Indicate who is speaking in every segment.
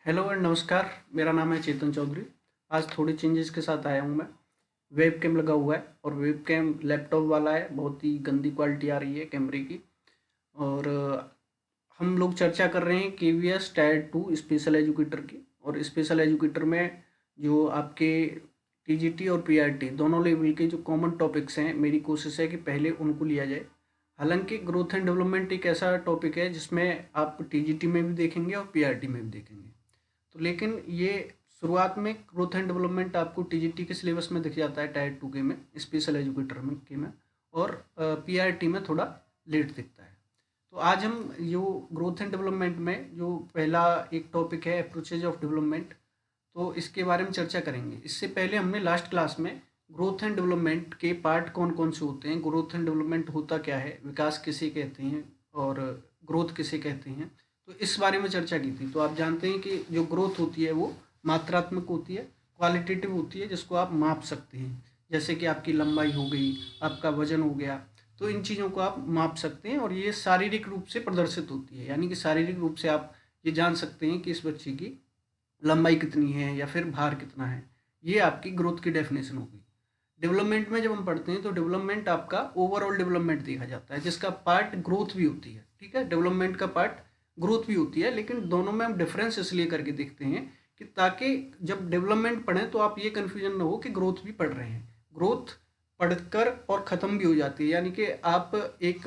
Speaker 1: Hello and नमस्कार। मेरा नाम है चेतन चौधरी। आज थोड़े चेंजेस के साथ आया हूँ मैं। वेब कैम लगा हुआ है और वेब कैम लैपटॉप वाला है, बहुत ही गंदी क्वालिटी आ रही है कैमरे की। और हम लोग चर्चा कर रहे हैं केवीएस टायर 2 स्पेशल एजुकेटर की। और स्पेशल एजुकेटर में जो आपके टीजीटी और पीआरटी दोनों लेवल के जो कॉमन टॉपिक्स हैं, मेरी कोशिश है कि पहले उनको लिया जाए। हालांकि ग्रोथ एंड डेवलपमेंट एक ऐसा टॉपिक है जिसमें आप टीजीटी में भी देखेंगे और पीआरटी में भी देखेंगे। तो लेकिन ये शुरुआत में ग्रोथ एंड डेवलपमेंट आपको टीजीटी के सिलेबस में दिख जाता है टायर 2 के में, स्पेशल एजुकेटर में के में। और पीआरटी में थोड़ा लेट दिखता है। तो आज हम जो ग्रोथ एंड डेवलपमेंट में जो पहला एक टॉपिक है अप्रोचेज ऑफ डेवलपमेंट, तो इसके बारे में चर्चा करेंगे। इससे पहले हमने लास्ट क्लास में ग्रोथ एंड डेवलपमेंट के पार्ट कौन कौन से होते हैं, ग्रोथ एंड डेवलपमेंट होता क्या है, विकास किसे कहते हैं और ग्रोथ किसे कहते हैं, तो इस बारे में चर्चा की थी। तो आप जानते हैं कि जो ग्रोथ होती है वो मात्रात्मक होती है, क्वालिटेटिव होती है, जिसको आप माप सकते हैं। जैसे कि आपकी लंबाई हो गई, आपका वजन हो गया, तो इन चीज़ों को आप माप सकते हैं। और ये शारीरिक रूप से प्रदर्शित होती है, यानी कि शारीरिक रूप से आप ये जान सकते हैं कि इस बच्चे की लंबाई कितनी है या फिर भार कितना है। ये आपकी ग्रोथ की डेफिनेशन होगी। डेवलपमेंट में जब हम पढ़ते हैं तो डेवलपमेंट आपका ओवरऑल डेवलपमेंट देखा जाता है, जिसका पार्ट ग्रोथ भी होती है। ठीक है, डेवलपमेंट का पार्ट ग्रोथ भी होती है, लेकिन दोनों में हम डिफरेंस इसलिए करके देखते हैं कि ताकि जब डेवलपमेंट पढ़ें तो आप ये कन्फ्यूजन ना हो कि ग्रोथ भी पढ़ रहे हैं। ग्रोथ पढ़कर और ख़त्म भी हो जाती है, यानी कि आप एक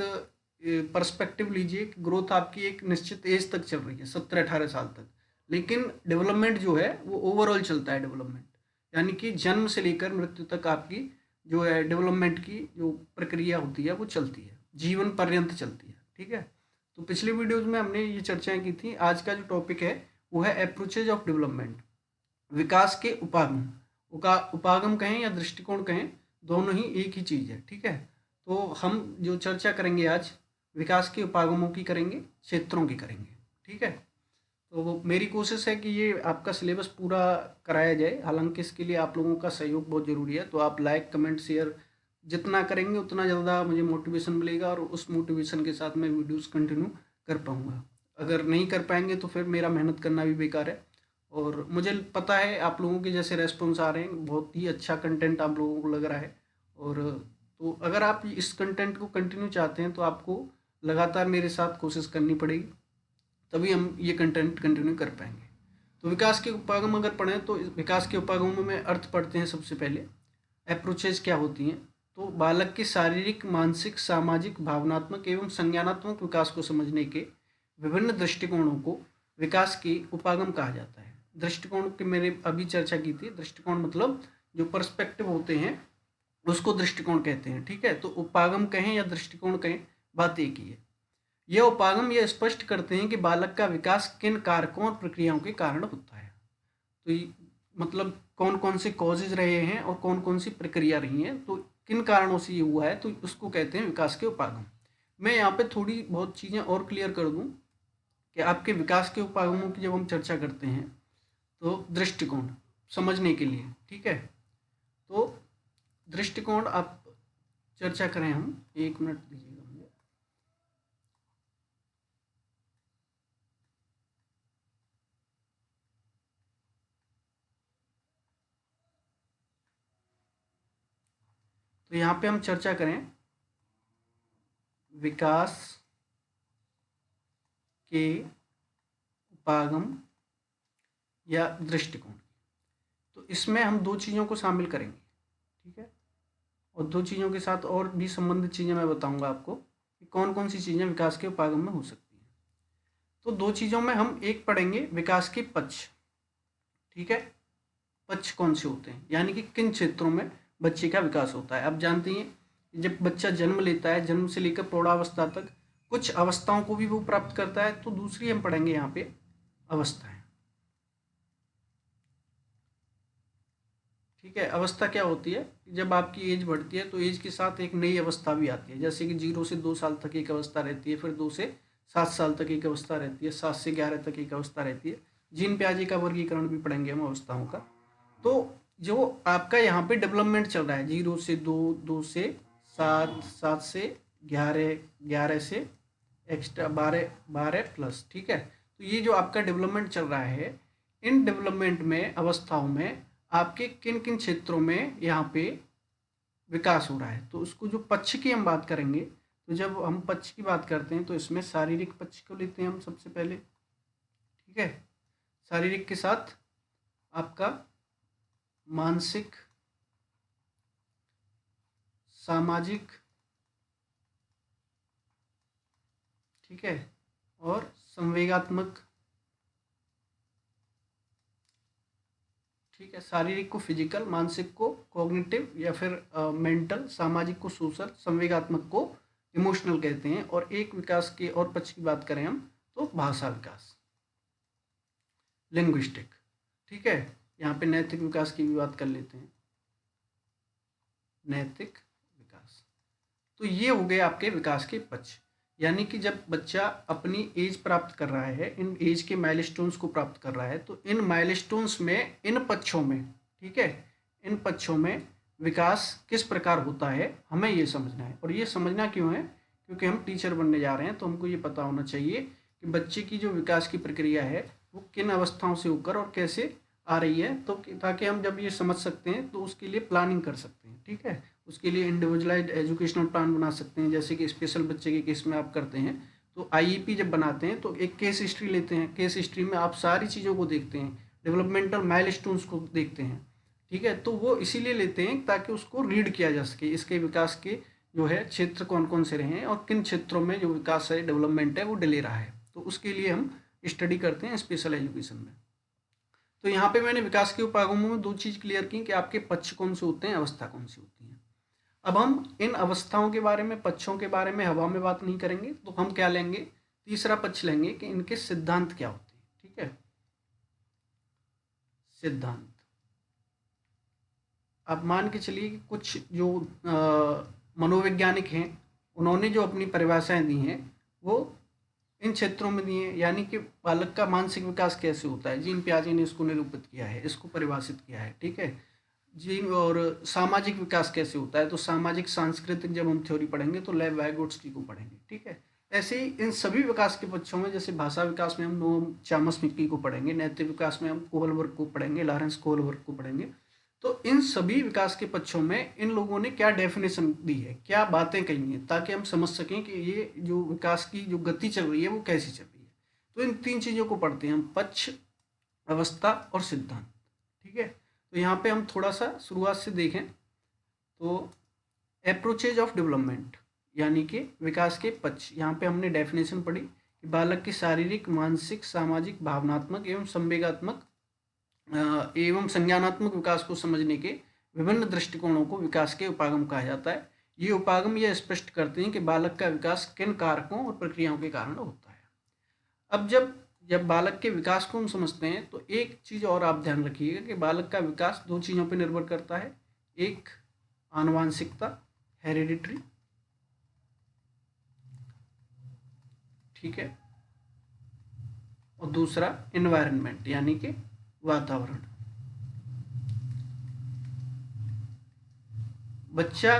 Speaker 1: पर्सपेक्टिव लीजिए कि ग्रोथ आपकी एक निश्चित एज तक चल रही है, 17-18 साल तक। लेकिन डेवलपमेंट जो है वो ओवरऑल चलता है डेवलपमेंट, यानी कि जन्म से लेकर मृत्यु तक आपकी जो है डेवलपमेंट की जो प्रक्रिया होती है वो चलती है, जीवन पर्यंत चलती है। ठीक है, तो पिछले वीडियोज में हमने ये चर्चाएं की थी। आज का जो टॉपिक है वो है अप्रोचेज ऑफ डेवलपमेंट, विकास के उपागम। उपागम कहें या दृष्टिकोण कहें, दोनों ही एक ही चीज़ है। ठीक है, तो हम जो चर्चा करेंगे आज विकास के उपागमों की करेंगे, क्षेत्रों की करेंगे। ठीक है, तो वो मेरी कोशिश है कि ये आपका सिलेबस पूरा कराया जाए। हालांकि इसके लिए आप लोगों का सहयोग बहुत ज़रूरी है, तो आप लाइक कमेंट शेयर जितना करेंगे उतना ज़्यादा मुझे मोटिवेशन मिलेगा और उस मोटिवेशन के साथ मैं वीडियोस कंटिन्यू कर पाऊँगा। अगर नहीं कर पाएंगे तो फिर मेरा मेहनत करना भी बेकार है। और मुझे पता है आप लोगों के जैसे रेस्पॉन्स आ रहे हैं, बहुत ही अच्छा कंटेंट आप लोगों को लग रहा है। और तो अगर आप इस कंटेंट को कंटिन्यू चाहते हैं तो आपको लगातार मेरे साथ कोशिश करनी पड़ेगी, तभी हम ये कंटेंट कंटिन्यू कर पाएंगे। तो विकास के उपागम अगर पढ़ें तो विकास के उपागमों में अर्थ पढ़ते हैं। सबसे पहले अप्रोचेज क्या होती हैं, तो बालक के शारीरिक, मानसिक, सामाजिक, भावनात्मक एवं संज्ञानात्मक विकास को समझने के विभिन्न दृष्टिकोणों को विकास के उपागम कहा जाता है। दृष्टिकोण की मैंने अभी चर्चा की थी। दृष्टिकोण मतलब जो पर्सपेक्टिव होते हैं उसको दृष्टिकोण कहते हैं। ठीक है, तो उपागम कहें या दृष्टिकोण कहें, बात एक ही है। यह उपागम यह स्पष्ट करते हैं कि बालक का विकास किन कारकों और प्रक्रियाओं के कारण होता है। तो मतलब कौन कौन से कॉजेज रहे हैं और कौन कौन सी प्रक्रिया रही हैं, तो किन कारणों से ये हुआ है, तो उसको कहते हैं विकास के उपागम। मैं यहाँ पे थोड़ी बहुत चीज़ें और क्लियर कर दूँ कि आपके विकास के उपागमों की जब हम चर्चा करते हैं तो दृष्टिकोण समझने के लिए। ठीक है, तो दृष्टिकोण आप चर्चा करें, हम 1 मिनट दीजिएगा मुझे। तो यहाँ पे हम चर्चा करें विकास के उपागम या दृष्टिकोण, तो इसमें हम दो चीज़ों को शामिल करेंगे। ठीक है, और दो चीज़ों के साथ और भी संबंधित चीज़ें मैं बताऊंगा आपको कि कौन कौन सी चीज़ें विकास के उपागम में हो सकती हैं। तो दो चीज़ों में हम एक पढ़ेंगे विकास के पक्ष। ठीक है, पक्ष कौन से होते हैं, यानी कि किन क्षेत्रों में बच्चे का विकास होता है। आप जानते हैं जब बच्चा जन्म लेता है, जन्म से लेकर प्रौढ़ावस्था तक कुछ अवस्थाओं को भी वो प्राप्त करता है। तो दूसरी हम पढ़ेंगे यहाँ पे अवस्थाएं। ठीक है, अवस्था क्या होती है, जब आपकी एज बढ़ती है तो एज के साथ एक नई अवस्था भी आती है। जैसे कि 0 से 2 साल तक एक अवस्था रहती है, फिर 2 से 7 साल तक एक अवस्था रहती है, 7 से 11 तक एक अवस्था रहती है। जीन प्याजे का वर्गीकरण भी पढ़ेंगे हम अवस्थाओं का। तो जो आपका यहाँ पे डेवलपमेंट चल रहा है 0 से 2, 2 से 7, 7 से 11, 11 से एक्स्ट्रा 12, 12 प्लस। ठीक है, तो ये जो आपका डेवलपमेंट चल रहा है इन डेवलपमेंट में अवस्थाओं में आपके किन किन क्षेत्रों में यहाँ पे विकास हो रहा है। तो उसको जो पक्ष की हम बात करेंगे, तो जब हम पक्ष की बात करते हैं तो इसमें शारीरिक पक्ष को लेते हैं हम सबसे पहले, ठीक है। शारीरिक के साथ आपका मानसिक, सामाजिक, ठीक है, और संवेगात्मक, ठीक है। शारीरिक को फिजिकल, मानसिक को कॉग्निटिव या फिर मेंटल, सामाजिक को सोशल, संवेगात्मक को इमोशनल कहते हैं। और एक विकास के और पक्ष की बात करें हम तो भाषा विकास, लिंग्विस्टिक, ठीक है। यहाँ पे नैतिक विकास की भी बात कर लेते हैं, नैतिक विकास। तो ये हो गए आपके विकास के पक्ष। यानी कि जब बच्चा अपनी एज प्राप्त कर रहा है, इन एज के माइलस्टोन्स को प्राप्त कर रहा है, तो इन माइलस्टोन्स में, इन पक्षों में, ठीक है, इन पक्षों में विकास किस प्रकार होता है हमें ये समझना है। और ये समझना क्यों है, क्योंकि हम टीचर बनने जा रहे हैं, तो हमको ये पता होना चाहिए कि बच्चे की जो विकास की प्रक्रिया है वो किन अवस्थाओं से होकर और कैसे आ रही है, तो ताकि हम जब ये समझ सकते हैं तो उसके लिए प्लानिंग कर सकते हैं, ठीक है। उसके लिए इंडिविजुअलाइज्ड एजुकेशनल प्लान बना सकते हैं, जैसे कि स्पेशल बच्चे के केस में आप करते हैं। तो आईईपी जब बनाते हैं तो एक केस हिस्ट्री लेते हैं, केस हिस्ट्री में आप सारी चीज़ों को देखते हैं, डेवलपमेंटल माइलस्टोन्स को देखते हैं, ठीक है। तो वो इसीलिए लेते हैं ताकि उसको रीड किया जा सके, इसके विकास के जो है क्षेत्र कौन कौन से रहे हैं और किन क्षेत्रों में जो विकास है, डेवलपमेंट है, वो डिले रहा है। तो उसके लिए हम स्टडी करते हैं स्पेशल एजुकेशन में। तो यहाँ पे मैंने विकास के उपागमों में दो चीज़ क्लियर की कि आपके पक्ष कौन से होते हैं, अवस्था कौन सी होती है। अब हम इन अवस्थाओं के बारे में, पक्षों के बारे में हवा में बात नहीं करेंगे, तो हम क्या लेंगे, तीसरा पक्ष लेंगे कि इनके सिद्धांत क्या होते हैं, ठीक है। सिद्धांत, अब मान के चलिए कि कुछ जो मनोवैज्ञानिक हैं, उन्होंने जो अपनी परिभाषाएं दी हैं वो इन क्षेत्रों में दी हैं। यानी कि बालक का मानसिक विकास कैसे होता है, जीन पियाजे ने इसको निरूपित किया है, इसको परिभाषित किया है, ठीक है। जीन और सामाजिक विकास कैसे होता है, तो सामाजिक सांस्कृतिक जब हम थ्योरी पढ़ेंगे तो लेव वाइगोट्स्की को पढ़ेंगे, ठीक है। ऐसे ही इन सभी विकास के पक्षों में, जैसे भाषा विकास में हम नोम चामस्की को पढ़ेंगे, नैतिक विकास में हम कोहलबर्ग को पढ़ेंगे, लॉरेंस कोहलबर्ग को पढ़ेंगे। तो इन सभी विकास के पक्षों में इन लोगों ने क्या डेफिनेशन दी है, क्या बातें कही हैं, ताकि हम समझ सकें कि ये जो विकास की जो गति चल रही है वो कैसी चल रही है। तो इन तीन चीज़ों को पढ़ते हैं हम, पक्ष, अवस्था और सिद्धांत, ठीक है। तो यहाँ पे हम थोड़ा सा शुरुआत से देखें तो अप्रोचेज ऑफ डेवलपमेंट, यानी कि विकास के पक्ष। यहाँ पे हमने डेफिनेशन पढ़ी कि बालक की शारीरिक, मानसिक, सामाजिक, भावनात्मक एवं संवेगात्मक एवं संज्ञानात्मक विकास को समझने के विभिन्न दृष्टिकोणों को विकास के उपागम कहा जाता है। ये उपागम यह स्पष्ट करते हैं कि बालक का विकास किन कारकों और प्रक्रियाओं के कारण होता है। अब जब जब बालक के विकास को हम समझते हैं तो एक चीज़ और आप ध्यान रखिएगा कि बालक का विकास दो चीज़ों पर निर्भर करता है, एक आनुवांशिकता, हेरिडिटरी, ठीक है, और दूसरा एनवायरनमेंट, यानी कि वातावरण। बच्चा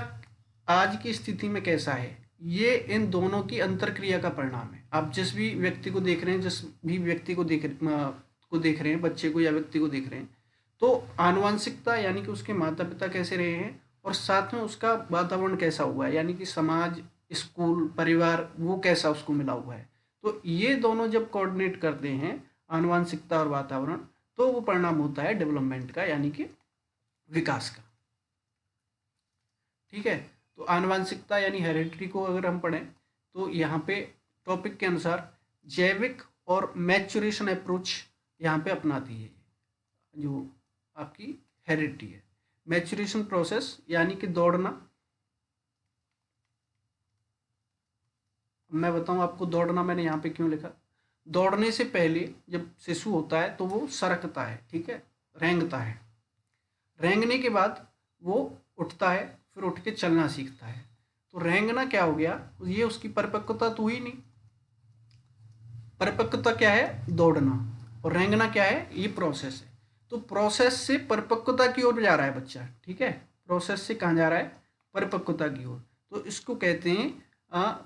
Speaker 1: आज की स्थिति में कैसा है, ये इन दोनों की अंतरक्रिया का परिणाम है। आप जिस भी व्यक्ति को देख रहे हैं, जिस भी व्यक्ति को देख रहे हैं, बच्चे को या व्यक्ति को देख रहे हैं, तो आनुवंशिकता यानी कि उसके माता पिता कैसे रहे हैं और साथ में उसका वातावरण कैसा हुआ है, यानी कि समाज, स्कूल, परिवार, वो कैसा उसको मिला हुआ है। तो ये दोनों जब कोऑर्डिनेट करते हैं, आनुवंशिकता और वातावरण, तो वो परिणाम होता है डेवलपमेंट का, यानी कि विकास का, ठीक है। तो आनुवंशिकता यानी हेरिडिटी को अगर हम पढ़ें तो यहाँ पे टॉपिक के अनुसार जैविक और मैच्योरेशन अप्रोच यहाँ पे अपनाती है जो आपकी हेरिडिटी है। मैच्योरेशन प्रोसेस यानी कि दौड़ना, मैं बताऊँ आपको दौड़ना मैंने यहाँ पे क्यों लिखा। दौड़ने से पहले जब शिशु होता है तो वो सरकता है, ठीक है, रेंगता है। रेंगने के बाद वो उठता है, फिर उठ के चलना सीखता है। तो रेंगना क्या हो गया, ये उसकी परिपक्वता तो हुई नहीं। परिपक्वता क्या है, दौड़ना, और रेंगना क्या है, ये प्रोसेस है। तो प्रोसेस से परिपक्वता की ओर जा रहा है बच्चा, ठीक है। प्रोसेस से कहाँ जा रहा है, परिपक्वता की ओर। तो इसको कहते हैं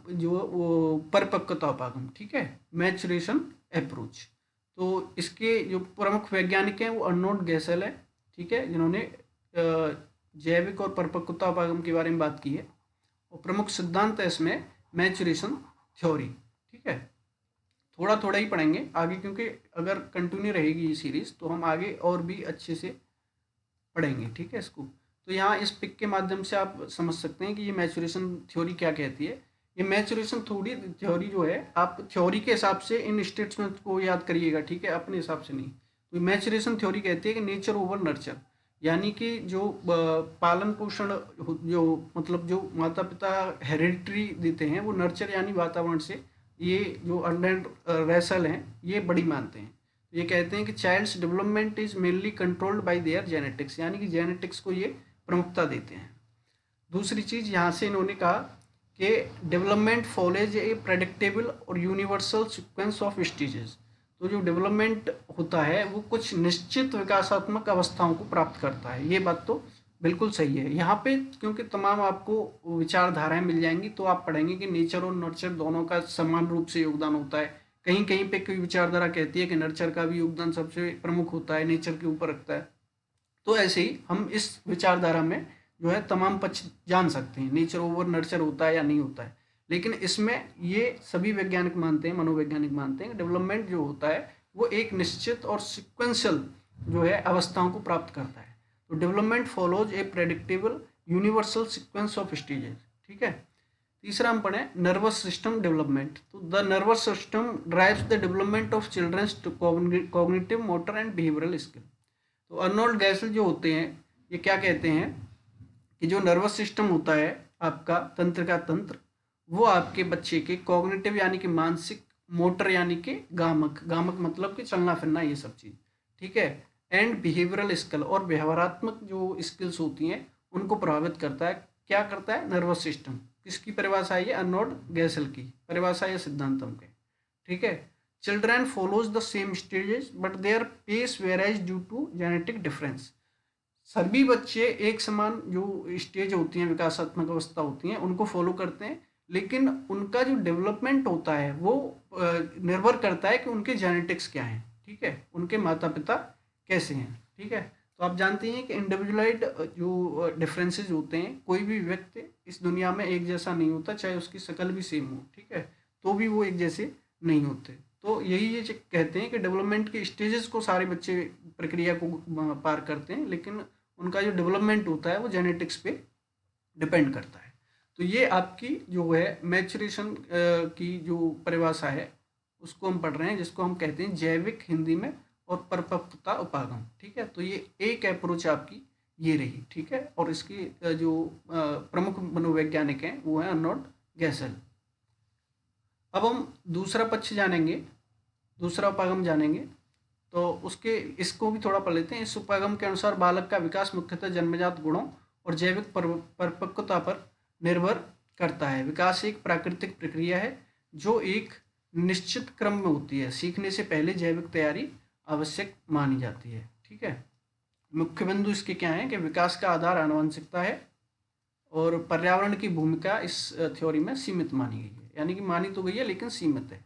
Speaker 1: जो वो परिपक्वता उपागम, ठीक है, मैचुरेशन अप्रोच। तो इसके जो प्रमुख वैज्ञानिक हैं वो अर्नोल्ड गैसल है, ठीक है, जिन्होंने जैविक और परिपक्वता उपागम के बारे में बात की है। और प्रमुख सिद्धांत है इसमें मैचुरेशन थ्योरी, ठीक है। थोड़ा थोड़ा ही पढ़ेंगे आगे, क्योंकि अगर कंटिन्यू रहेगी ये सीरीज़ तो हम आगे और भी अच्छे से पढ़ेंगे, ठीक है इसको। तो यहाँ इस पिक के माध्यम से आप समझ सकते हैं कि ये मैचुरेशन थ्योरी क्या कहती है। ये मैचुरेशन थ्योरी जो है, आप थ्योरी के हिसाब से इन स्टेटमेंट को याद करिएगा, ठीक है, अपने हिसाब से नहीं। तो मैचुरेशन थ्योरी कहती है कि नेचर ओवर नर्चर, यानी कि जो पालन पोषण, जो मतलब जो माता पिता हेरिडिटरी देते हैं, वो नर्चर यानी वातावरण से ये जो अर्नल्ड रैसल हैं ये बड़ी मानते हैं। ये कहते हैं कि child's development is mainly controlled by their genetics, यानी कि जेनेटिक्स को ये प्रमुखता देते हैं। दूसरी चीज़ यहाँ से इन्होंने कहा कि डेवलपमेंट फॉलोज ए प्रेडिक्टेबल और यूनिवर्सल सीक्वेंस ऑफ स्टेजेस। तो जो डेवलपमेंट होता है वो कुछ निश्चित विकासात्मक अवस्थाओं को प्राप्त करता है। ये बात तो बिल्कुल सही है। यहाँ पे क्योंकि तमाम आपको विचारधाराएं मिल जाएंगी, तो आप पढ़ेंगे कि नेचर और नर्चर दोनों का समान रूप से योगदान होता है। कहीं कहीं पे कोई विचारधारा कहती है कि नर्चर का भी योगदान सबसे प्रमुख होता है, नेचर के ऊपर रखता है। तो ऐसे ही हम इस विचारधारा में जो है तमाम पक्ष जान सकते हैं, नेचर ओवर नर्चर होता है या नहीं होता है। लेकिन इसमें ये सभी वैज्ञानिक मानते हैं, मनोवैज्ञानिक मानते हैं कि डेवलपमेंट जो होता है वो एक निश्चित और सिक्वेंशियल जो है अवस्थाओं को प्राप्त करता है। तो development follows a predictable universal sequence of stages, ठीक है। तीसरा हम पढ़ें नर्वस सिस्टम डेवलपमेंट। तो the nervous system drives the development of children's cognitive, motor and behavioural skill. तो अर्नोल्ड गैसल जो होते हैं ये क्या कहते हैं कि जो नर्वस सिस्टम होता है आपका तंत्र का तंत्र, वो आपके बच्चे के कॉग्निटिव यानी कि मानसिक, मोटर यानी कि गामक, गामक मतलब कि चलना फिरना, ये सब चीज़, ठीक है, एंड बिहेवियरल स्किल, और व्यवहारात्मक जो स्किल्स होती हैं उनको प्रभावित करता है। क्या करता है नर्वस सिस्टम? किसकी परिभाषा है ये? अर्नोल्ड गैसल की परिभाषा या सिद्धांतम के, ठीक है। Children follows the same stages but their pace varies due to genetic difference. सभी बच्चे एक समान जो स्टेज होती हैं, विकासात्मक अवस्था होती हैं, उनको फॉलो करते हैं, लेकिन उनका जो डेवलपमेंट होता है वो निर्भर करता है कि उनके जेनेटिक्स क्या हैं, ठीक है, उनके माता पिता कैसे हैं, ठीक है। तो आप जानते हैं कि इंडिविजुअलाइज्ड जो डिफरेंसेस होते हैं, कोई भी व्यक्ति इस दुनिया में एक जैसा नहीं होता, चाहे उसकी शक्ल भी सेम हो, ठीक है, तो भी वो एक जैसे नहीं होते। तो यही ये कहते हैं कि डेवलपमेंट के स्टेजेस को सारे बच्चे प्रक्रिया को पार करते हैं, लेकिन उनका जो डेवलपमेंट होता है वो जेनेटिक्स पे डिपेंड करता है। तो ये आपकी जो है मैचुरेशन की जो परिभाषा है उसको हम पढ़ रहे हैं, जिसको हम कहते हैं जैविक हिंदी में, और परिपक्वता उपागम, ठीक है। तो ये एक अप्रोच आपकी ये रही, ठीक है। और इसकी जो प्रमुख मनोवैज्ञानिक हैं वो हैं अर्नोल्ड गैसल। अब हम दूसरा पक्ष जानेंगे, दूसरा उपागम जानेंगे। तो उसके इसको भी थोड़ा पढ़ लेते हैं। इस उपागम के अनुसार बालक का विकास मुख्यतः जन्मजात गुणों और जैविक परिपक्वता पर निर्भर करता है। विकास एक प्राकृतिक प्रक्रिया है जो एक निश्चित क्रम में होती है। सीखने से पहले जैविक तैयारी आवश्यक मानी जाती है, ठीक है। मुख्य बिंदु इसके क्या है कि विकास का आधार आनुवंशिकता है और पर्यावरण की भूमिका इस थ्योरी में सीमित मानी गई है, यानी कि मानी तो गई है लेकिन सीमित है।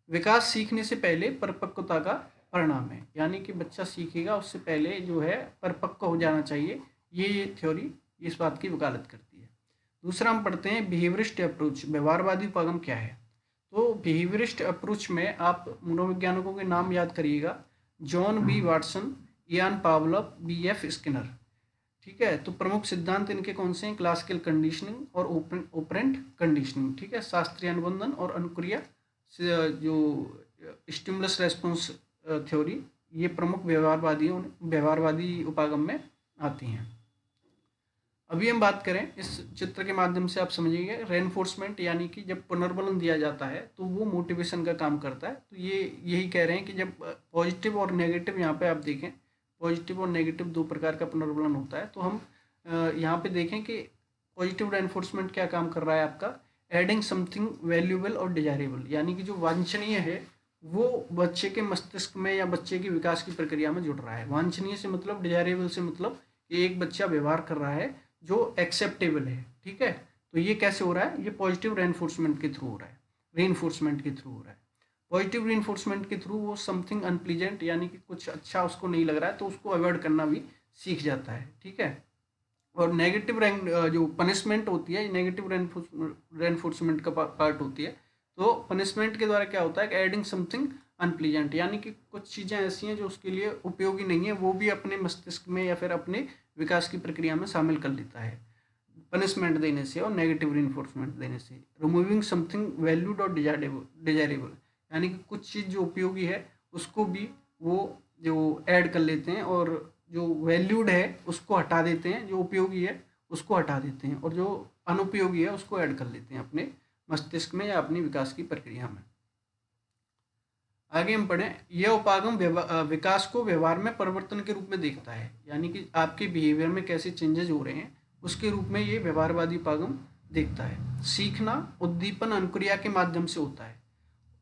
Speaker 1: विकास सीखने से पहले परिपक्वता का परिणाम है, यानी कि बच्चा सीखेगा उससे पहले जो है परिपक्व हो जाना चाहिए। ये थ्योरी इस बात की वकालत करती है। दूसरा हम पढ़ते हैं बिहेवियरिस्ट अप्रोच, व्यवहारवादी उपागम क्या है। तो बिहेवियरिस्ट अप्रोच में आप मनोवैज्ञानिकों के नाम याद करिएगा, John B Watson, Ivan Pavlov, B F Skinner, ठीक है। तो प्रमुख सिद्धांत इनके कौन से हैं? क्लासिकल कंडीशनिंग और ओपरेंट कंडीशनिंग, ठीक है, शास्त्रीय अनुबंधन और अनुक्रिया जो स्टिमुलस रेस्पॉन्स थ्योरी, ये प्रमुख व्यवहारवादी उपागम में आती हैं। अभी हम बात करें, इस चित्र के माध्यम से आप समझिएगा, रेनफोर्समेंट यानी कि जब पुनर्बलन दिया जाता है तो वो मोटिवेशन का काम करता है। तो ये यही कह रहे हैं कि जब पॉजिटिव और नेगेटिव, यहाँ पे आप देखें पॉजिटिव और नेगेटिव दो प्रकार का पुनर्बलन होता है। तो हम यहाँ पे देखें कि पॉजिटिव रेनफोर्समेंट क्या काम कर रहा है आपका, एडिंग समथिंग वैल्यूएबल और डिजायरेबल, यानी कि जो वांछनीय है वो बच्चे के मस्तिष्क में या बच्चे के विकास की प्रक्रिया में जुड़ रहा है। वांछनीय से मतलब, डिजायरेबल से मतलब कि एक बच्चा व्यवहार कर रहा है जो एक्सेप्टेबल है, ठीक है। तो ये कैसे हो रहा है? ये पॉजिटिव रेनफोर्समेंट के थ्रू हो रहा है, रेनफोर्समेंट के थ्रू हो रहा है। पॉजिटिव रीइंफोर्समेंट के थ्रू वो समथिंग अनप्लीजेंट यानी कि कुछ अच्छा उसको नहीं लग रहा है तो उसको अवॉइड करना भी सीख जाता है, ठीक है। और नेगेटिव जो पनिशमेंट होती है, नेगेटिव रेनफोर्समेंट का पार्ट होती है। तो पनिशमेंट के द्वारा क्या होता है कि एडिंग समथिंग अनप्लीजेंट, यानी कि कुछ चीज़ें ऐसी हैं जो उसके लिए उपयोगी नहीं है, वो भी अपने मस्तिष्क में या फिर अपने विकास की प्रक्रिया में शामिल कर लेता है पनिशमेंट देने से और नेगेटिव रिइंफोर्समेंट देने से। रिमूविंग समथिंग वैल्यूड और डिजायरेबल, यानी कि कुछ चीज़ जो उपयोगी है उसको भी वो जो ऐड कर लेते हैं, और जो वैल्यूड है उसको हटा देते हैं, जो उपयोगी है उसको हटा देते हैं, और जो अनुपयोगी है उसको ऐड कर लेते हैं अपने मस्तिष्क में या अपनी विकास की प्रक्रिया में। आगे हम पढ़ें, यह उपागम विकास को व्यवहार में परिवर्तन के रूप में देखता है, यानी कि आपके बिहेवियर में कैसे चेंजेस हो रहे हैं उसके रूप में ये व्यवहारवादी उपागम देखता है। सीखना उद्दीपन अनुक्रिया के माध्यम से होता है।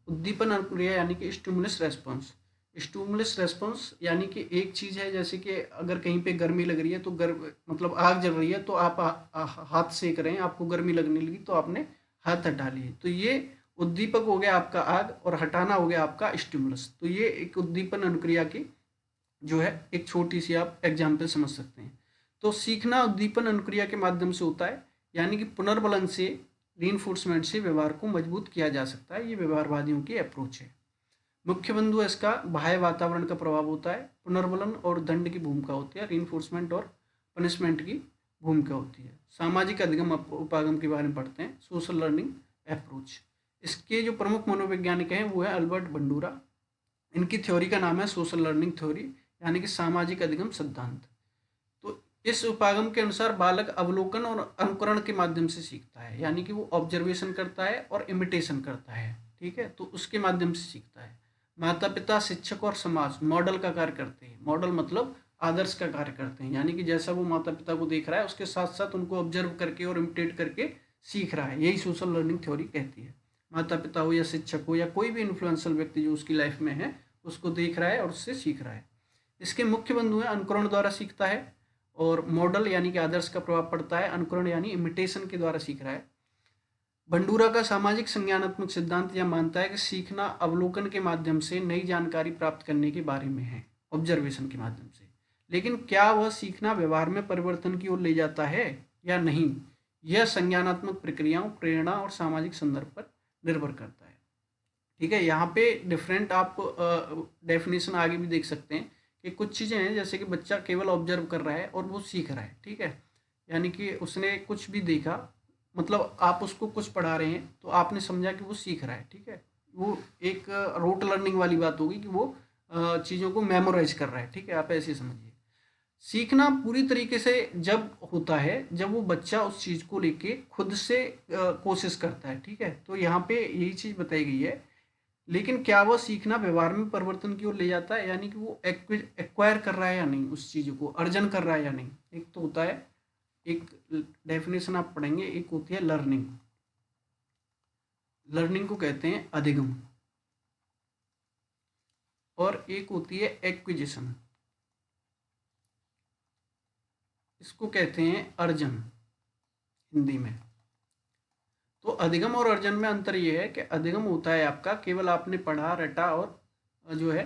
Speaker 1: उद्दीपन अनुक्रिया यानी कि स्टिमुलस रेस्पॉन्स। स्टिमुलस रेस्पॉन्स यानी कि एक चीज़ है, जैसे कि अगर कहीं पे गर्मी लग रही है तो मतलब आग जल रही है तो आप हाथ सेक रहे हैं, आपको गर्मी लगने लगी तो आपने हाथ हटा लिए, तो ये उद्दीपक हो गया आपका आग, और हटाना हो गया आपका स्टिमुलस। तो ये एक उद्दीपन अनुक्रिया की जो है एक छोटी सी आप एग्जाम्पल समझ सकते हैं। तो सीखना उद्दीपन अनुक्रिया के माध्यम से होता है, यानी कि पुनर्बलन से, रीइंफोर्समेंट से व्यवहार को मजबूत किया जा सकता है। ये व्यवहारवादियों की अप्रोच है। मुख्य बिंदु इसका बाह्य वातावरण का प्रभाव होता है, पुनर्बलन और दंड की भूमिका होती है, रीइंफोर्समेंट और पनिशमेंट की भूमिका होती है। सामाजिक अधिगम उपागम के बारे में पढ़ते हैं, सोशल लर्निंग अप्रोच। इसके जो प्रमुख मनोवैज्ञानिक हैं वो है अल्बर्ट बंडूरा। इनकी थ्योरी का नाम है सोशल लर्निंग थ्योरी, यानी कि सामाजिक अधिगम सिद्धांत। तो इस उपागम के अनुसार बालक अवलोकन और अनुकरण के माध्यम से सीखता है, यानी कि वो ऑब्जर्वेशन करता है और इमिटेशन करता है, ठीक है, तो उसके माध्यम से सीखता है। माता पिता, शिक्षक और समाज मॉडल का कार्य करते हैं। मॉडल मतलब आदर्श का कार्य करते हैं, यानी कि जैसा वो माता पिता को देख रहा है उसके साथ साथ उनको ऑब्जर्व करके और इमिटेट करके सीख रहा है। यही सोशल लर्निंग थ्योरी कहती है। माता पिता हो या शिक्षक हो या कोई भी इन्फ्लुएंशियल व्यक्ति जो उसकी लाइफ में है उसको देख रहा है और उससे सीख रहा है। इसके मुख्य बिंदु हैं, अनुकरण द्वारा सीखता है, और मॉडल यानी कि आदर्श का प्रभाव पड़ता है, अनुकरण यानी इमिटेशन के द्वारा सीख रहा है। बंडूरा का सामाजिक संज्ञानात्मक सिद्धांत यह मानता है कि सीखना अवलोकन के माध्यम से नई जानकारी प्राप्त करने के बारे में है, ऑब्जर्वेशन के माध्यम से। लेकिन क्या वह सीखना व्यवहार में परिवर्तन की ओर ले जाता है या नहीं, यह संज्ञानात्मक प्रक्रियाओं, प्रेरणा और सामाजिक संदर्भ पर निर्भर करता है। ठीक है, यहाँ पे डिफरेंट आप डेफिनेशन आगे भी देख सकते हैं कि कुछ चीज़ें हैं जैसे कि बच्चा केवल ऑब्जर्व कर रहा है और वो सीख रहा है, ठीक है, यानी कि उसने कुछ भी देखा, मतलब आप उसको कुछ पढ़ा रहे हैं तो आपने समझा कि वो सीख रहा है, ठीक है, वो एक रोट लर्निंग वाली बात होगी कि वो चीज़ों को मेमोराइज कर रहा है, ठीक है, आप ऐसे समझिए। सीखना पूरी तरीके से जब होता है जब वो बच्चा उस चीज़ को लेके खुद से कोशिश करता है, ठीक है, तो यहाँ पे यही चीज़ बताई गई है। लेकिन क्या वह सीखना व्यवहार में परिवर्तन की ओर ले जाता है, यानी कि वो एक्वायर कर रहा है या नहीं, उस चीज़ को अर्जन कर रहा है या नहीं। एक तो होता है, एक डेफिनेशन आप पढ़ेंगे, एक होती है लर्निंग। लर्निंग को कहते हैं अधिगम, और एक होती है एक्विजिशन, इसको कहते हैं अर्जन हिंदी में। तो अधिगम और अर्जन में अंतर ये है कि अधिगम होता है आपका केवल आपने पढ़ा रटा और जो है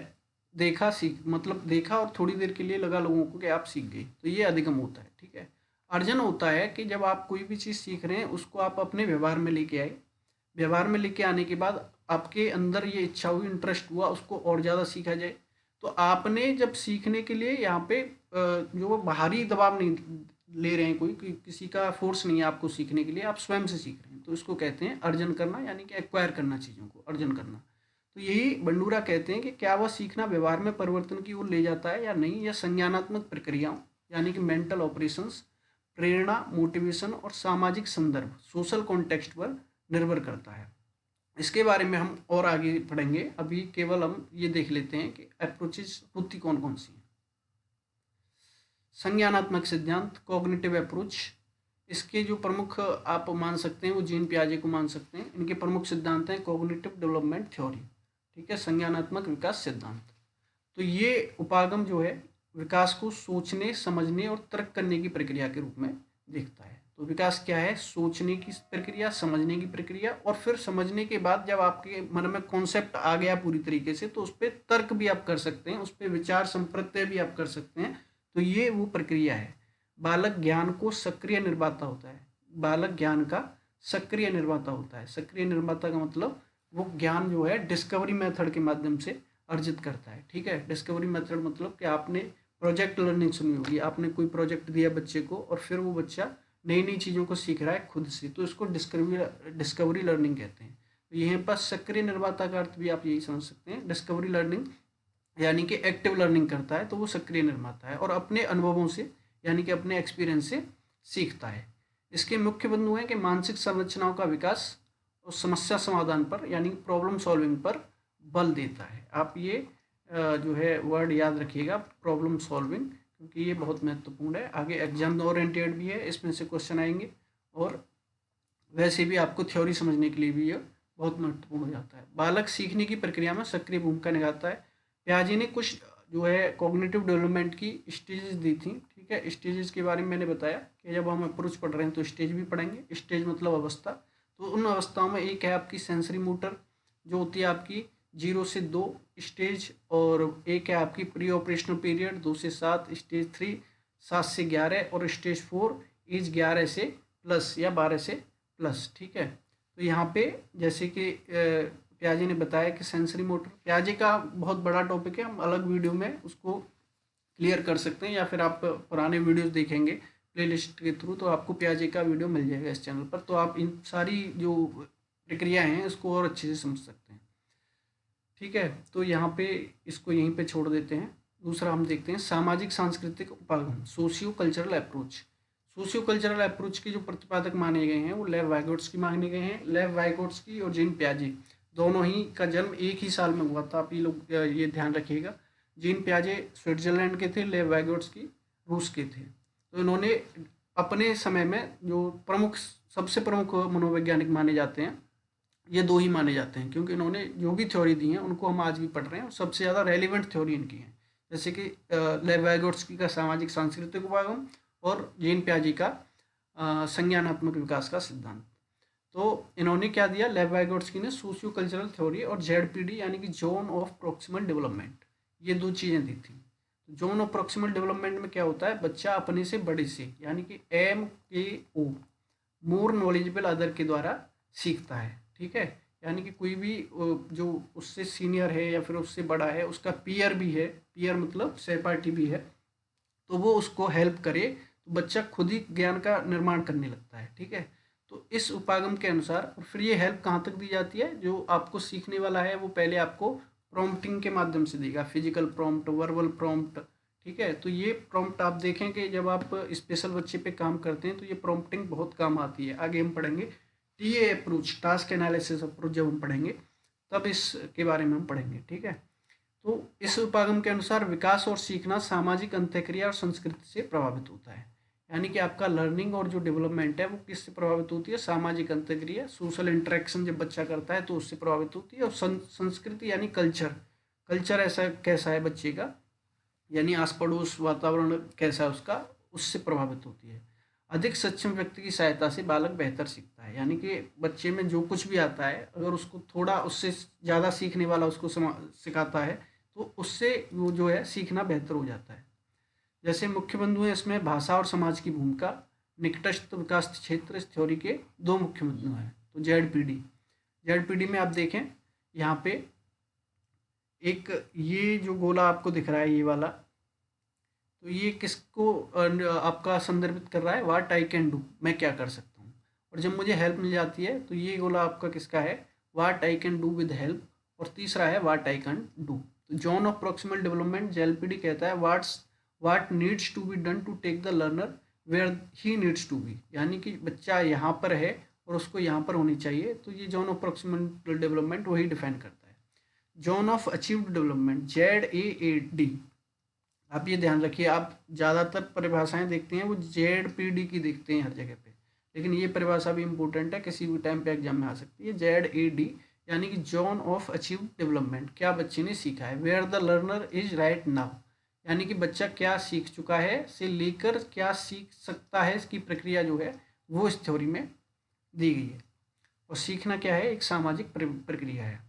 Speaker 1: देखा, सीख मतलब देखा और थोड़ी देर के लिए लगा लोगों को कि आप सीख गए, तो ये अधिगम होता है, ठीक है। अर्जन होता है कि जब आप कोई भी चीज़ सीख रहे हैं उसको आप अपने व्यवहार में लेके आए, व्यवहार में लेके आने के बाद आपके अंदर ये इच्छा हुई, इंटरेस्ट हुआ उसको और ज़्यादा सीखा जाए। तो आपने जब सीखने के लिए यहाँ पे जो बाहरी दबाव नहीं ले रहे हैं, कोई किसी का फोर्स नहीं है आपको सीखने के लिए, आप स्वयं से सीख रहे हैं, तो इसको कहते हैं अर्जन करना, यानी कि एक्वायर करना, चीज़ों को अर्जन करना। तो यही बंडूरा कहते हैं कि क्या वह सीखना व्यवहार में परिवर्तन की ओर ले जाता है या नहीं, यह संज्ञानात्मक प्रक्रियाओं यानी कि मेंटल ऑपरेशंस, प्रेरणा, मोटिवेशन और सामाजिक संदर्भ, सोशल कॉन्टेक्स्ट पर निर्भर करता है। इसके बारे में हम और आगे पढ़ेंगे, अभी केवल हम ये देख लेते हैं कि अप्रोचेज होती कौन कौन सी हैं। संज्ञानात्मक सिद्धांत, कॉग्निटिव अप्रोच, इसके जो प्रमुख आप मान सकते हैं वो जीन पियाजे को मान सकते हैं। इनके प्रमुख सिद्धांत हैं कॉग्निटिव डेवलपमेंट थ्योरी, ठीक है, संज्ञानात्मक विकास सिद्धांत। तो ये उपागम जो है विकास को सोचने, समझने और तर्क करने की प्रक्रिया के रूप में देखता है। तो विकास क्या है? सोचने की प्रक्रिया, समझने की प्रक्रिया, और फिर समझने के बाद जब आपके मन में कॉन्सेप्ट आ गया पूरी तरीके से तो उस पर तर्क भी आप कर सकते हैं, उस पर विचार संप्रत्यय भी आप कर सकते हैं। तो ये वो प्रक्रिया है। बालक ज्ञान को सक्रिय निर्माता होता है। बालक ज्ञान का सक्रिय निर्माता होता है। सक्रिय निर्माता का मतलब वो ज्ञान जो है डिस्कवरी मेथड के माध्यम से अर्जित करता है। ठीक है, डिस्कवरी मेथड मतलब कि आपने प्रोजेक्ट लर्निंग सुनी होगी, आपने कोई प्रोजेक्ट दिया बच्चे को और फिर वो बच्चा नई नई चीज़ों को सीख रहा है खुद से, तो इसको डिस्कवरी लर्निंग कहते हैं। तो यहीं पर सक्रिय निर्माता का अर्थ भी आप यही समझ सकते हैं। डिस्कवरी लर्निंग यानी कि एक्टिव लर्निंग करता है, तो वो सक्रिय निर्माता है और अपने अनुभवों से यानी कि अपने एक्सपीरियंस से सीखता है। इसके मुख्य बिंदु हैं कि मानसिक संरचनाओं का विकास और समस्या समाधान पर यानी प्रॉब्लम सॉल्विंग पर बल देता है। आप ये जो है वर्ड याद रखिएगा, प्रॉब्लम सॉल्विंग, क्योंकि ये बहुत महत्वपूर्ण है। आगे एग्जाम ओरिएंटेड भी है, इसमें से क्वेश्चन आएंगे, और वैसे भी आपको थ्योरी समझने के लिए भी ये बहुत महत्वपूर्ण हो जाता है। बालक सीखने की प्रक्रिया में सक्रिय भूमिका निभाता है। प्याजे ने कुछ जो है कॉग्निटिव डेवलपमेंट की स्टेजेस दी थी। ठीक है, स्टेजेस के बारे में मैंने बताया कि जब हम अप्रोच पढ़ रहे हैं तो स्टेज भी पढ़ेंगे। स्टेज मतलब अवस्था। तो उन अवस्थाओं में एक है आपकी सेंसरी मोटर, जो होती है आपकी 0 से 2 स्टेज, और एक है आपकी प्री ऑपरेशनल पीरियड 2 से 7, स्टेज 3 7 से 11, और स्टेज 4 एज 11 से प्लस या 12 से प्लस। ठीक है, तो यहाँ पे जैसे कि प्याजे ने बताया कि सेंसरी मोटर, प्याजे का बहुत बड़ा टॉपिक है, हम अलग वीडियो में उसको क्लियर कर सकते हैं, या फिर आप पुराने वीडियोस देखेंगे प्लेलिस्ट के थ्रू तो आपको प्याजे का वीडियो मिल जाएगा इस चैनल पर। तो आप इन सारी जो प्रक्रिया हैं इसको और अच्छे से समझ सकते हैं। ठीक है, तो यहाँ पे इसको यहीं पे छोड़ देते हैं। दूसरा हम देखते हैं सामाजिक सांस्कृतिक उपागम, socio cultural approach. Socio cultural approach के जो प्रतिपादक माने गए हैं वो लेव वाइगोट्स्की माने गए हैं। लेव वाइगोट्स्की और जीन प्याजे दोनों ही का जन्म एक ही साल में हुआ था। आप ये लोग ये ध्यान रखिएगा। जीन प्याजे स्विट्जरलैंड के थे, लेव वाइगोट्स्की रूस के थे। तो इन्होंने अपने समय में जो प्रमुख सबसे प्रमुख मनोवैज्ञानिक माने जाते हैं, ये दो ही माने जाते हैं, क्योंकि इन्होंने जो भी थ्योरी दी है उनको हम आज भी पढ़ रहे हैं और सबसे ज़्यादा रेलिवेंट थ्योरी इनकी है। जैसे कि लेव वाइगोट्स्की का सामाजिक सांस्कृतिक उपागम और जीन प्याजे का संज्ञानात्मक विकास का सिद्धांत। तो इन्होंने क्या दिया, लेव वाइगोट्स्की ने सोशियो कल्चरल थ्योरी और जेडपीडी यानी कि जोन ऑफ प्रोक्सिमल डेवलपमेंट, ये दो चीज़ें दी थी। जोन ऑफ प्रोक्सिमल डेवलपमेंट में क्या होता है, बच्चा अपने से बड़े से यानी कि MKO मोर नॉलेजेबल अदर के द्वारा सीखता है। ठीक है, यानी कि कोई भी जो उससे सीनियर है या फिर उससे बड़ा है, उसका पीयर भी है, पीयर मतलब सहपाठी भी है, तो वो उसको हेल्प करे तो बच्चा खुद ही ज्ञान का निर्माण करने लगता है। ठीक है, तो इस उपागम के अनुसार, और फिर ये हेल्प कहाँ तक दी जाती है, जो आपको सीखने वाला है वो पहले आपको प्रॉम्प्टिंग के माध्यम से देगा, फिजिकल प्रॉम्प्ट, वर्बल प्रॉम्प्ट। ठीक है, तो ये प्रॉम्प्ट आप देखें कि जब आप स्पेशल बच्चे पे काम करते हैं तो ये प्रॉम्प्टिंग बहुत काम आती है। आगे हम पढ़ेंगे TA approach, task analysis approach, जब हम पढ़ेंगे तब इसके बारे में हम पढ़ेंगे। ठीक है, तो इस उपागम के अनुसार विकास और सीखना सामाजिक अंतःक्रिया और संस्कृति से प्रभावित होता है। यानी कि आपका लर्निंग और जो डेवलपमेंट है वो किससे प्रभावित होती है, सामाजिक अंतःक्रिया, सोशल इंटरेक्शन जब बच्चा करता है तो उससे प्रभावित होती है। और संस्कृति यानी कल्चर, कल्चर ऐसा कैसा है बच्चे का, यानी आस पड़ोस वातावरण कैसा है उसका, उससे प्रभावित होती है। अधिक सक्षम व्यक्ति की सहायता से बालक बेहतर सीखता है। यानी कि बच्चे में जो कुछ भी आता है, अगर उसको थोड़ा उससे ज़्यादा सीखने वाला उसको सिखाता है तो उससे वो जो है सीखना बेहतर हो जाता है। जैसे मुख्य बिंदु है इसमें भाषा और समाज की भूमिका, निकटस्थ विकास क्षेत्र, इस थ्योरी के दो मुख्य बिंदु हैं। तो जेडपीडी में आप देखें यहाँ पे एक ये जो गोला आपको दिख रहा है ये वाला, तो ये किसको आपका संदर्भित कर रहा है, व्हाट आई कैन डू, मैं क्या कर सकता हूँ। और जब मुझे हेल्प मिल जाती है तो ये गोला आपका किसका है, what I can do with help. और तीसरा है व्हाट आई कैन डू। तो zone of proximal development ZPD कहता है what needs to be done to take the learner where he needs to be, यानी कि बच्चा यहाँ पर है और उसको यहाँ पर होनी चाहिए। तो ये जोन ऑफ प्रोक्सिमल डेवलपमेंट वही डिफाइन करता है। Zone of achieved development ZAAD, आप ये ध्यान रखिए, आप ज़्यादातर परिभाषाएं देखते हैं वो ZPD की देखते हैं हर जगह पे, लेकिन ये परिभाषा भी इम्पोर्टेंट है, किसी भी टाइम पे एग्जाम में आ सकती है। ZAD यानी कि जोन ऑफ अचीव डेवलपमेंट, क्या बच्चे ने सीखा है। Where the learner is right now, यानी कि बच्चा क्या सीख चुका है से लेकर क्या सीख सकता है, इसकी प्रक्रिया जो है वो इस थ्योरी में दी गई है। और सीखना क्या है, एक सामाजिक प्रक्रिया है।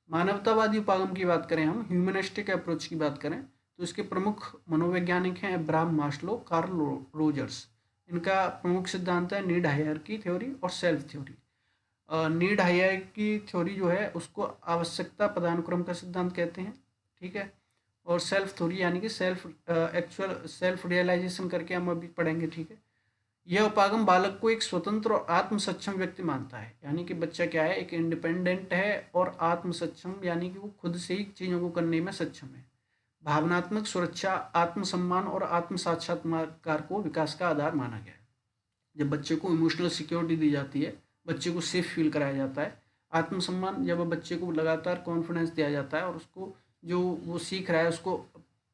Speaker 1: मानवतावादी उपागम की बात करें, हम ह्यूमनिस्टिक अप्रोच की बात करें, तो इसके प्रमुख मनोवैज्ञानिक हैं अब्राहम मास्लो, कार्ल रोजर्स। इनका प्रमुख सिद्धांत है नीड हायरार्की थ्योरी और self theory. Need hierarchy theory जो है उसको आवश्यकता पदानुक्रम का सिद्धांत कहते हैं, ठीक है। और सेल्फ थ्योरी यानी कि सेल्फ रियलाइजेशन करके हम अभी पढ़ेंगे, ठीक है। यह उपागम बालक को एक स्वतंत्र और आत्म सक्षम व्यक्ति मानता है, यानी कि बच्चा क्या है, एक इंडिपेंडेंट है और आत्म सक्षम, यानी कि वो खुद से ही चीज़ों को करने में सक्षम है। भावनात्मक सुरक्षा, आत्मसम्मान और आत्म साक्षात्कार को विकास का आधार माना गया है। जब बच्चे को इमोशनल सिक्योरिटी दी जाती है, बच्चे को सेफ फील कराया जाता है, आत्मसम्मान, जब बच्चे को लगातार कॉन्फिडेंस दिया जाता है और उसको जो वो सीख रहा है उसको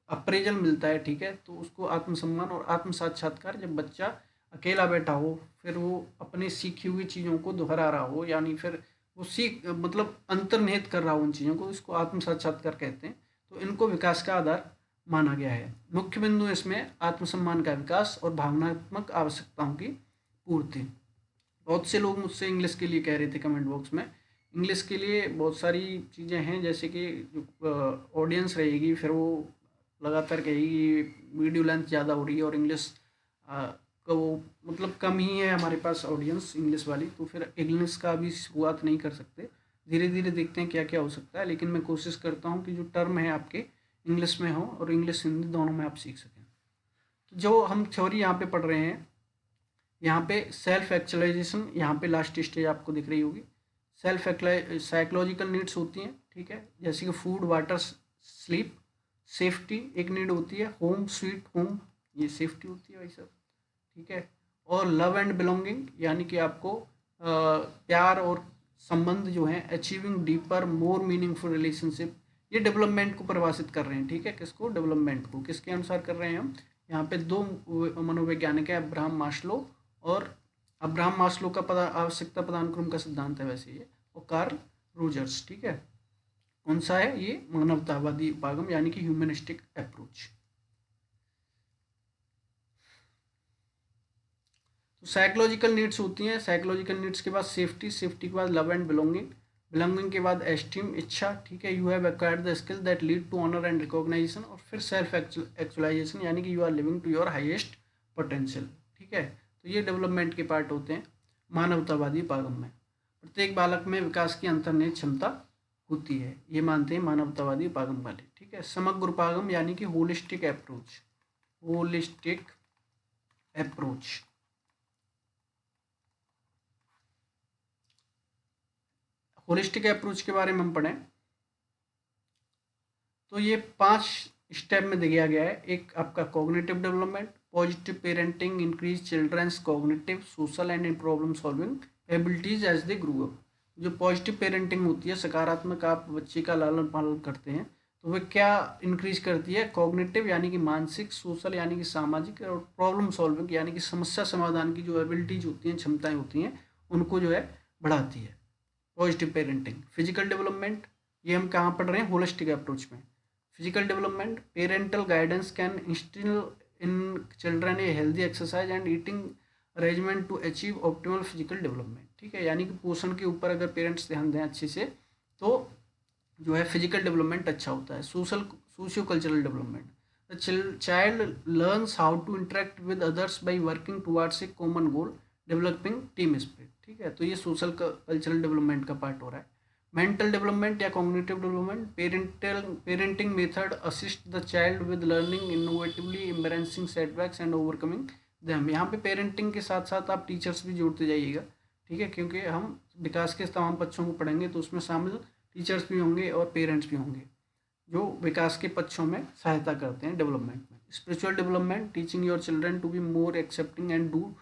Speaker 1: अप्रेजल मिलता है, ठीक है, तो उसको आत्मसम्मान और आत्म साक्षात्कार, जब बच्चा अकेला बैठा हो, फिर वो अपनी सीखी हुई चीज़ों को दोहरा रहा हो, यानी फिर वो सीख मतलब अंतर्निहित कर रहा हो उन चीज़ों को, इसको आत्म साक्षात्कार कहते हैं। तो इनको विकास का आधार माना गया है। मुख्य बिंदु इसमें आत्मसम्मान का विकास और भावनात्मक आवश्यकताओं की पूर्ति। बहुत से लोग मुझसे इंग्लिश के लिए कह रहे थे कमेंट बॉक्स में, इंग्लिश के लिए बहुत सारी चीज़ें हैं, जैसे कि जो ऑडियंस रहेगी फिर वो लगातार कहेगी वीडियो लेंथ ज़्यादा हो रही है और इंग्लिश का वो मतलब कम ही है हमारे पास ऑडियंस इंग्लिश वाली, तो फिर इंग्लिश का भी शुरुआत नहीं कर सकते, धीरे धीरे देखते हैं क्या क्या हो सकता है। लेकिन मैं कोशिश करता हूँ कि जो टर्म है आपके इंग्लिश में हो और इंग्लिश हिंदी दोनों में आप सीख सकें। तो जो हम थ्योरी यहाँ पे पढ़ रहे हैं, यहाँ पे सेल्फ एक्चुअलाइजेशन, यहाँ पे लास्ट स्टेज आपको दिख रही होगी। सेल्फ साइकोलॉजिकल नीड्स होती हैं, ठीक है, जैसे कि फूड, वाटर, स्लीप। सेफ्टी एक नीड होती है, होम स्वीट होम, ये सेफ्टी होती है भाई साहब, ठीक है। और लव एंड बिलोंगिंग, यानी कि आपको प्यार और संबंध जो है, achieving deeper more meaningful relationship, ये डेवलपमेंट को परिभाषित कर रहे हैं, ठीक है। किसको, डेवलपमेंट को, किसके अनुसार कर रहे हैं हम, यहाँ पे दो मनोवैज्ञानिक है, अब्राहम मास्लो और अब्राहम मास्लो का आवश्यकता पदानुक्रम का सिद्धांत है वैसे ये, और कार्ल रोजर्स, ठीक है। कौन सा है ये, मानवतावादी उपागम यानी कि ह्यूमनिस्टिक अप्रोच। तो साइकोलॉजिकल नीड्स होती हैं, साइकोलॉजिकल नीड्स के बाद सेफ्टी, सेफ्टी के बाद लव एंड बिलोंगिंग, बिलोंगिंग के बाद एस्टीम, इच्छा, ठीक है, you have acquired the skill that lead to honour and recognisation, और फिर सेल्फ एक्चुअलाइजेशन, यानी कि you are living to your highest potential, ठीक है। तो ये डेवलपमेंट के पार्ट होते हैं मानवतावादी उपागम में। प्रत्येक बालक में विकास की अंतर्निहित क्षमता होती है, ये मानते हैं मानवतावादी उपागम वाले, ठीक है। समग्र उपागम यानी कि holistic approach, holistic approach. Holistic approach के बारे में हम पढ़ें तो ये 5 स्टेप में दिया गया है। एक आपका cognitive development, positive parenting increase children's cognitive, social and in problem solving abilities as they grow up. जो पॉजिटिव पेरेंटिंग होती है, सकारात्मक आप बच्चे का लालन पालन करते हैं, तो वह क्या इंक्रीज करती है, कॉग्निटिव यानी कि मानसिक, सोशल यानी कि सामाजिक, और प्रॉब्लम सॉल्विंग यानी कि समस्या समाधान की जो एबिलिटीज होती हैं, क्षमताएं होती हैं, उनको जो है बढ़ाती है पॉजिटिव पेरेंटिंग। फिजिकल डेवलपमेंट, ये हम कहाँ पढ़ रहे हैं, होलिस्टिक अप्रोच में। Physical development, parental guidance can instil in children a healthy exercise and eating arrangement to achieve optimal physical development, ठीक है। यानी कि पोषण के ऊपर अगर पेरेंट्स ध्यान दें अच्छे से, तो जो है फिजिकल डेवलपमेंट अच्छा होता है। Socio cultural development, the child learns how to interact with others by working towards a common goal, developing team spirit, ठीक है। तो ये सोशल कल्चरल डेवलपमेंट का पार्ट हो रहा है। मेंटल डेवलपमेंट या cognitive development, parenting method assist the child with learning innovatively, embracing setbacks and overcoming them. यहाँ पे पेरेंटिंग के साथ साथ आप टीचर्स भी जोड़ते जाइएगा, ठीक है, क्योंकि हम विकास के तमाम पक्षों को पढ़ेंगे तो उसमें शामिल टीचर्स भी होंगे और पेरेंट्स भी होंगे जो विकास के पक्षों में सहायता करते हैं डेवलपमेंट में। Spiritual development, teaching your children to be more accepting and to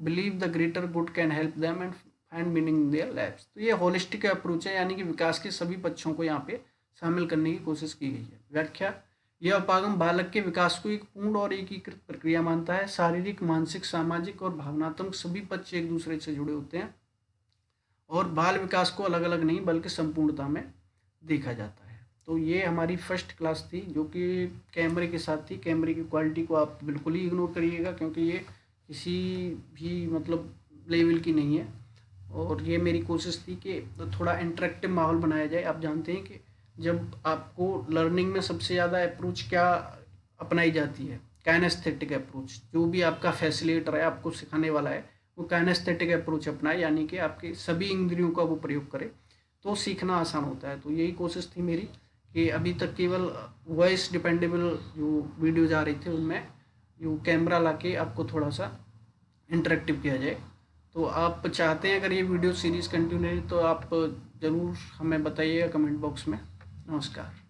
Speaker 1: believe the greater good can help them and find meaning in their lives. तो ये होलिस्टिक अप्रोच है, यानी कि विकास के सभी पक्षों को यहाँ पे शामिल करने की कोशिश की गई है। व्याख्या, यह उपागम बालक के विकास को एक पूर्ण और एकीकृत प्रक्रिया मानता है। शारीरिक, मानसिक, सामाजिक और भावनात्मक सभी पक्ष एक दूसरे से जुड़े होते हैं और बाल विकास को अलग अलग नहीं बल्कि संपूर्णता में देखा जाता है। तो ये हमारी फर्स्ट क्लास थी जो कि कैमरे के साथ थी। कैमरे की क्वालिटी को आप बिल्कुल ही इग्नोर करिएगा क्योंकि ये किसी भी मतलब लेवल की नहीं है। और ये मेरी कोशिश थी कि थोड़ा इंटरेक्टिव माहौल बनाया जाए। आप जानते हैं कि जब आपको लर्निंग में सबसे ज़्यादा अप्रोच क्या अपनाई जाती है, काइनेस्थेटिक अप्रोच। जो भी आपका फैसिलिटेटर है, आपको सिखाने वाला है, वो काइनेस्थेटिक अप्रोच अपनाए, यानी कि आपके सभी इंद्रियों का वो प्रयोग करे, तो सीखना आसान होता है। तो यही कोशिश थी मेरी कि अभी तक केवल वॉइस डिपेंडेबल जो वीडियोज आ रही थी उनमें जो कैमरा लाके आपको थोड़ा सा इंटरेक्टिव किया जाए। तो आप चाहते हैं अगर ये वीडियो सीरीज़ कंटिन्यू रही तो आप ज़रूर हमें बताइएगा कमेंट बॉक्स में। नमस्कार।